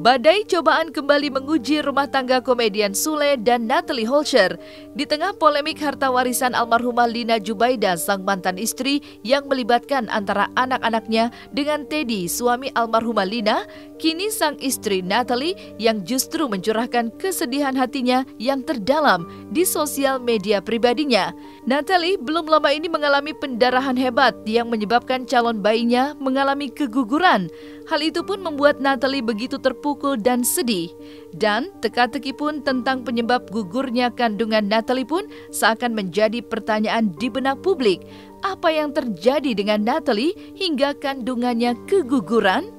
Badai cobaan kembali menguji rumah tangga komedian Sule dan Natalie Holscher. Di tengah polemik harta warisan almarhumah Lina Jubaida, sang mantan istri yang melibatkan antara anak-anaknya dengan Teddy, suami almarhumah Lina, kini sang istri Natalie yang justru mencurahkan kesedihan hatinya yang terdalam di sosial media pribadinya. Natalie belum lama ini mengalami pendarahan hebat yang menyebabkan calon bayinya mengalami keguguran. Hal itu pun membuat Natalie begitu terpukul dan sedih. Dan teka-teki pun tentang penyebab gugurnya kandungan Natalie pun seakan menjadi pertanyaan di benak publik. Apa yang terjadi dengan Natalie hingga kandungannya keguguran?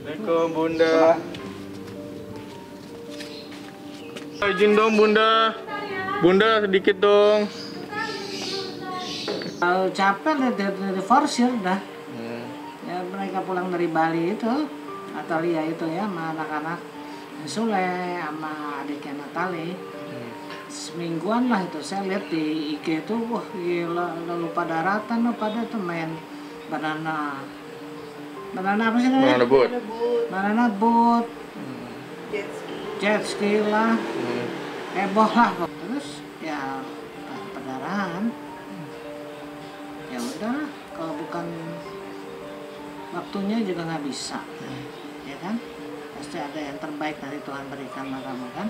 Assalamualaikum Bunda. Izin dong Bunda. Bunda sedikit dong. Kalau capek dari forsir dah. Ya mereka pulang dari Bali itu, Natalia itu ya, sama anak-anak Sule sama adiknya Natalie. Semingguan lah itu saya lihat di IG itu, wah gila, lalu pada daratan loh, pada tuh main banana apa sih namanya? Banana boat, jet ski lah, heboh lah. Terus ya perdarahan, ya udah kalau bukan waktunya juga nggak bisa, ya kan? Pasti ada yang terbaik dari Tuhan berikan sama kamu kan?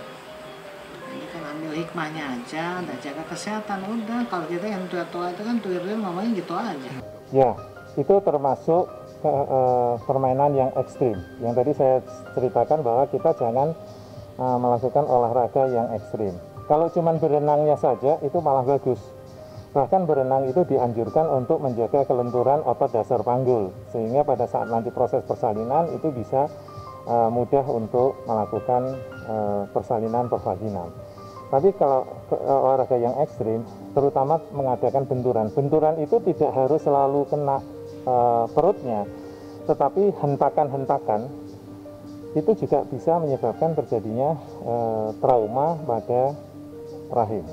Ini kan ambil hikmahnya aja, dan jaga kesehatan udah. Kalau kita yang tua-tua itu kan tuir-tuir ngomongnya gitu aja. Ya, itu termasuk permainan yang ekstrim. Yang tadi saya ceritakan bahwa kita jangan melakukan olahraga yang ekstrim. Kalau cuman berenangnya saja itu malah bagus. Bahkan berenang itu dianjurkan untuk menjaga kelenturan otot dasar panggul, sehingga pada saat nanti proses persalinan itu bisa mudah untuk melakukan persalinan pervaginal. Tapi kalau olahraga yang ekstrim, terutama mengadakan benturan. Benturan itu tidak harus selalu kena perutnya, tetapi hentakan-hentakan itu juga bisa menyebabkan terjadinya trauma pada rahim.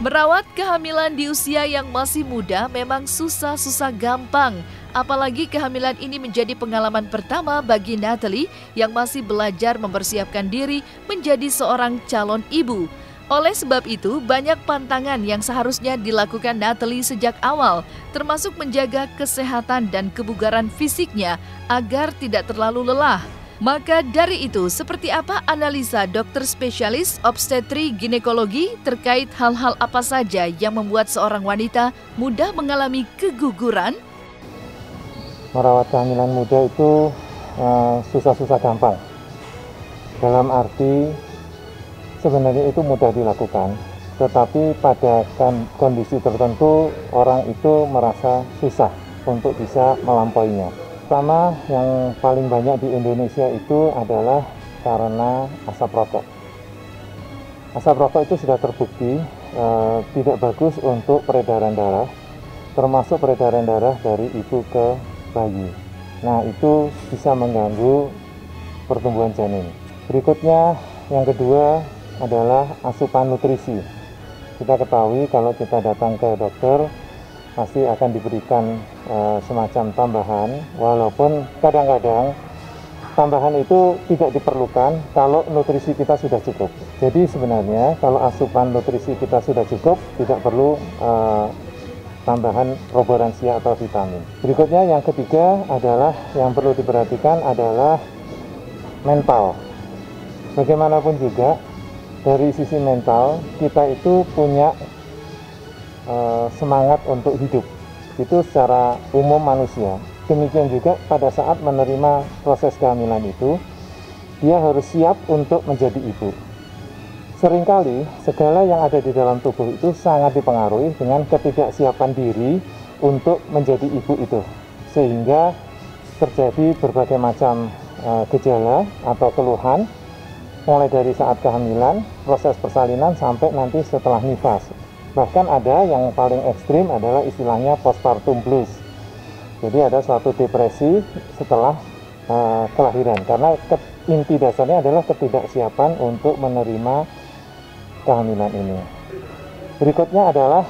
Merawat kehamilan di usia yang masih muda memang susah-susah gampang. Apalagi kehamilan ini menjadi pengalaman pertama bagi Natalie yang masih belajar mempersiapkan diri menjadi seorang calon ibu. Oleh sebab itu, banyak pantangan yang seharusnya dilakukan Natalie sejak awal, termasuk menjaga kesehatan dan kebugaran fisiknya agar tidak terlalu lelah. Maka dari itu, seperti apa analisa dokter spesialis obstetri ginekologi terkait hal-hal apa saja yang membuat seorang wanita mudah mengalami keguguran? Merawat kehamilan muda itu susah-susah gampang. Dalam arti sebenarnya itu mudah dilakukan, tetapi pada kondisi tertentu orang itu merasa susah untuk bisa melampauinya. Pertama, yang paling banyak di Indonesia itu adalah karena asap rokok. Asap rokok itu sudah terbukti tidak bagus untuk peredaran darah, termasuk peredaran darah dari ibu ke bayi. Nah, itu bisa mengganggu pertumbuhan janin. Berikutnya, yang kedua adalah asupan nutrisi. Kita ketahui kalau kita datang ke dokter, pasti akan diberikan semacam tambahan, walaupun kadang-kadang tambahan itu tidak diperlukan kalau nutrisi kita sudah cukup. Jadi sebenarnya kalau asupan nutrisi kita sudah cukup, tidak perlu tambahan roboransia atau vitamin. Berikutnya yang ketiga adalah yang perlu diperhatikan adalah mental. Bagaimanapun juga dari sisi mental kita itu punya semangat untuk hidup. Itu secara umum manusia. Demikian juga pada saat menerima proses kehamilan itu, dia harus siap untuk menjadi ibu. Seringkali segala yang ada di dalam tubuh itu sangat dipengaruhi dengan ketidaksiapan diri untuk menjadi ibu itu, sehingga terjadi berbagai macam gejala atau keluhan, mulai dari saat kehamilan, proses persalinan sampai nanti setelah nifas. Bahkan ada yang paling ekstrim adalah istilahnya postpartum blues. Jadi ada suatu depresi setelah kelahiran, karena inti dasarnya adalah ketidaksiapan untuk menerima kehamilan ini. Berikutnya adalah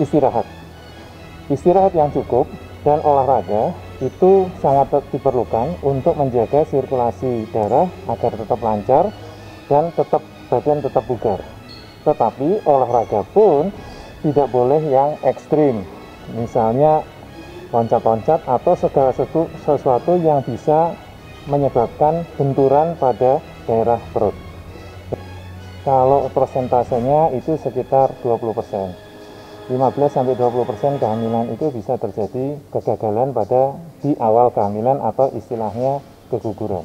istirahat. Istirahat yang cukup dan olahraga itu sangat diperlukan untuk menjaga sirkulasi darah agar tetap lancar dan badan tetap bugar. Tetapi olahraga pun tidak boleh yang ekstrim, misalnya loncat-loncat atau segala sesuatu yang bisa menyebabkan benturan pada daerah perut. Kalau persentasenya itu sekitar 20%. 15-20% kehamilan itu bisa terjadi kegagalan di awal kehamilan atau istilahnya keguguran.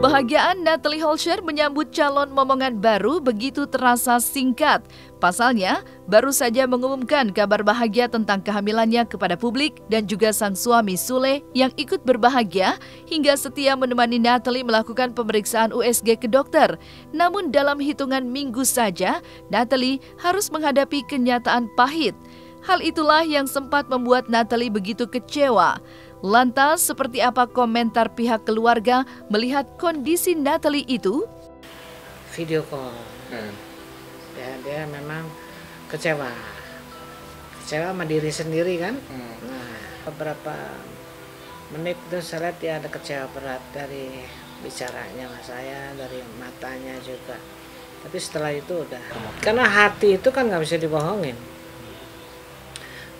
Kebahagiaan Natalie Holscher menyambut calon momongan baru begitu terasa singkat. Pasalnya, baru saja mengumumkan kabar bahagia tentang kehamilannya kepada publik dan juga sang suami Sule yang ikut berbahagia hingga setia menemani Natalie melakukan pemeriksaan USG ke dokter. Namun dalam hitungan minggu saja, Natalie harus menghadapi kenyataan pahit. Hal itulah yang sempat membuat Natalie begitu kecewa. Lantas, seperti apa komentar pihak keluarga melihat kondisi Natalie itu? Video call. Dia memang kecewa sama diri sendiri kan. Nah, beberapa menit itu saya lihat dia ada kecewa berat dari bicaranya sama saya, dari matanya juga. Tapi setelah itu udah, karena hati itu kan nggak bisa dibohongin.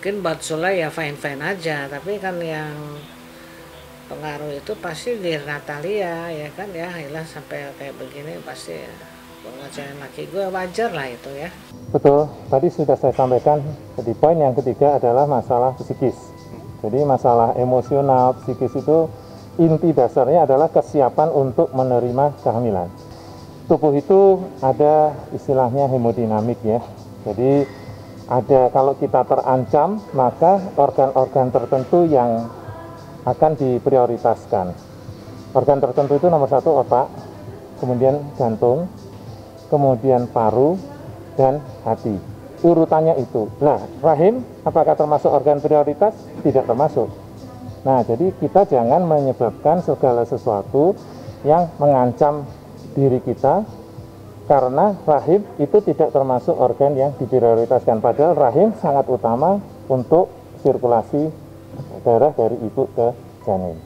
Mungkin buat Sule ya fine-fine aja, tapi kan yang pengaruh itu pasti di Natalia ya kan, ya ilah sampai kayak begini pasti pengajaran laki gue, wajar lah itu ya. Betul, tadi sudah saya sampaikan di poin yang ketiga adalah masalah psikis. Jadi masalah emosional, psikis itu inti dasarnya adalah kesiapan untuk menerima kehamilan. Tubuh itu ada istilahnya hemodinamik ya, jadi ada, kalau kita terancam, maka organ-organ tertentu yang akan diprioritaskan. Organ tertentu itu nomor 1 otak, kemudian jantung, kemudian paru, dan hati. Urutannya itu. Nah, rahim apakah termasuk organ prioritas? Tidak termasuk. Nah, jadi kita jangan menyebabkan segala sesuatu yang mengancam diri kita, karena rahim itu tidak termasuk organ yang diprioritaskan. Padahal rahim sangat utama untuk sirkulasi darah dari ibu ke janin.